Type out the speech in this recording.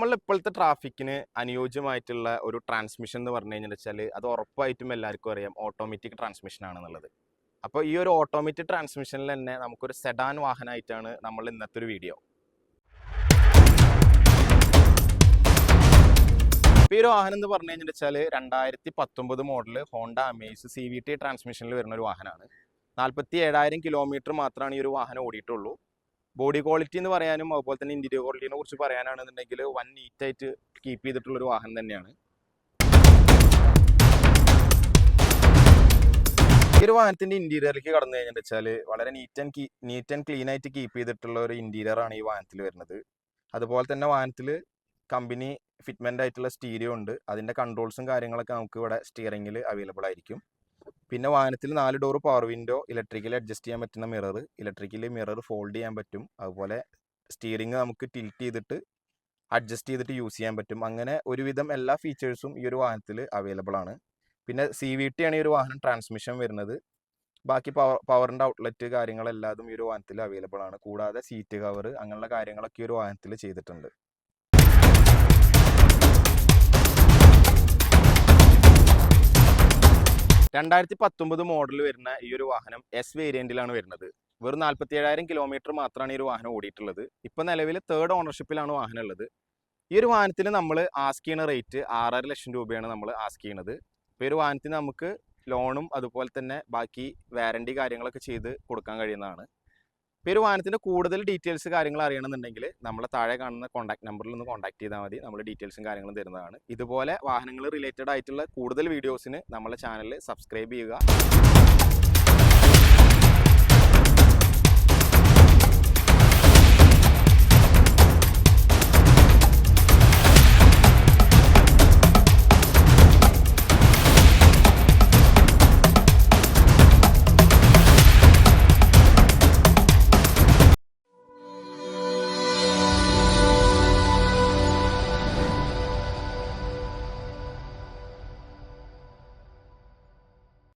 നമ്മളിപ്പോഴത്തെ ട്രാഫിക്കിന് അനുയോജ്യമായിട്ടുള്ള ഒരു ട്രാൻസ്മിഷൻ എന്ന് പറഞ്ഞു കഴിഞ്ഞാൽ അത് ഉറപ്പായിട്ടും എല്ലാവർക്കും അറിയാം ഓട്ടോമാറ്റിക് ട്രാൻസ്മിഷൻ ആണെന്നുള്ളത്. അപ്പോൾ ഈ ഒരു ഓട്ടോമാറ്റിക് ട്രാൻസ്മിഷനിൽ തന്നെ നമുക്കൊരു സെഡാൻ വാഹനമായിട്ടാണ് നമ്മൾ ഇന്നത്തെ ഒരു വീഡിയോ. ഇപ്പോൾ ഈ ഒരു വാഹനം എന്ന് പറഞ്ഞു കഴിഞ്ഞാൽ 2019 മോഡൽ ഹോണ്ട അമേസ് CVT ട്രാൻസ്മിഷനിൽ വരുന്ന ഒരു വാഹനമാണ്. 47,000 കിലോമീറ്റർ മാത്രമാണ് ഈ ഒരു വാഹനം ഓടിയിട്ടുള്ളൂ. ബോഡി ക്വാളിറ്റി എന്ന് പറയാനും അതുപോലെ തന്നെ ഇന്റീരിയർ ക്വാളിറ്റിനെ കുറിച്ച് പറയാനാണെന്നുണ്ടെങ്കിൽ വൻ നീറ്റായിട്ട് കീപ്പ് ചെയ്തിട്ടുള്ളൊരു വാഹനം തന്നെയാണ്. ഈ ഒരു വാഹനത്തിന്റെ ഇന്റീരിയറിലേക്ക് കടന്നു കഴിഞ്ഞാൽ വളരെ നീറ്റ് ആൻഡ് ക്ലീൻ ആയിട്ട് കീപ്പ് ചെയ്തിട്ടുള്ള ഒരു ഇന്റീരിയർ ആണ് ഈ വാഹനത്തിൽ വരുന്നത്. അതുപോലെ തന്നെ വാഹനത്തിൽ കമ്പനി ഫിറ്റ്മെന്റ് ആയിട്ടുള്ള സ്റ്റീരിയോ ഉണ്ട്. അതിന്റെ കൺട്രോൾസും കാര്യങ്ങളൊക്കെ നമുക്ക് ഇവിടെ സ്റ്റിയറിംഗിൽ അവൈലബിൾ ആയിരിക്കും. പിന്നെ വാഹനത്തിൽ 4 door power window, electrically adjust ചെയ്യാൻ പറ്റുന്ന മിറർ, ഇലക്ട്രിക്കലി മിറർ ഫോൾഡ് ചെയ്യാൻ പറ്റും. അതുപോലെ സ്റ്റിയറിംഗ് നമുക്ക് ടിൽറ്റ് ചെയ്തിട്ട് അഡ്ജസ്റ്റ് ചെയ്തിട്ട് യൂസ് ചെയ്യാൻ പറ്റും. അങ്ങനെ ഒരുവിധം എല്ലാ ഫീച്ചേഴ്സും ഈ ഒരു വാഹനത്തിൽ അവൈലബിൾ ആണ്. പിന്നെ CVT ആണ് ഈ ഒരു വാഹനം ട്രാൻസ്മിഷൻ വരുന്നത്. ബാക്കി പവറിൻ്റെ ഔട്ട്ലെറ്റ് കാര്യങ്ങളെല്ലാതും ഈ ഒരു വാഹനത്തിൽ അവൈലബിൾ ആണ്. കൂടാതെ സീറ്റ് കവർ അങ്ങനെയുള്ള കാര്യങ്ങളൊക്കെ ഈ ഒരു വാഹനത്തിൽ ചെയ്തിട്ടുണ്ട്. (2019) മോഡൽ വരുന്ന ഈ ഒരു വാഹനം S വേരിയന്റിലാണ് വരുന്നത്. വെറും 47,000 കിലോമീറ്റർ മാത്രമാണ് ഈ ഒരു വാഹനം ഓടിയിട്ടുള്ളത്. ഇപ്പോൾ നിലവിൽ 3rd ഓണർഷിപ്പിലാണ് വാഹനം ഉള്ളത്. ഈ ഒരു വാഹനത്തിന് നമ്മൾ ആസ്ക് ചെയ്യുന്ന റേറ്റ് 6.5 ലക്ഷം രൂപയാണ് നമ്മൾ ആസ്ക് ചെയ്യുന്നത്. ഇപ്പോൾ ഈ ഒരു വാഹനത്തിന് നമുക്ക് ലോണും അതുപോലെ തന്നെ ബാക്കി വാറണ്ടി കാര്യങ്ങളൊക്കെ ചെയ്ത് കൊടുക്കാൻ കഴിയുന്നതാണ്. ഇപ്പോൾ ഈ ഒരു വാഹനത്തിൻ്റെ കൂടുതൽ ഡീറ്റെയിൽസ് കാര്യങ്ങൾ അറിയണമെന്നുണ്ടെങ്കിൽ നമ്മളെ താഴെ കാണുന്ന കോൺടാക്ട് നമ്പറിൽ ഒന്ന് കോൺടാക്ട് ചെയ്താൽ മതി. നമ്മൾ ഡീറ്റെയിൽസും കാര്യങ്ങളും തരുന്നതാണ്. ഇതുപോലെ വാഹനങ്ങൾ റിലേറ്റഡ് ആയിട്ടുള്ള കൂടുതൽ വീഡിയോസിന് നമ്മളെ ചാനൽ സബ്സ്ക്രൈബ് ചെയ്യുക.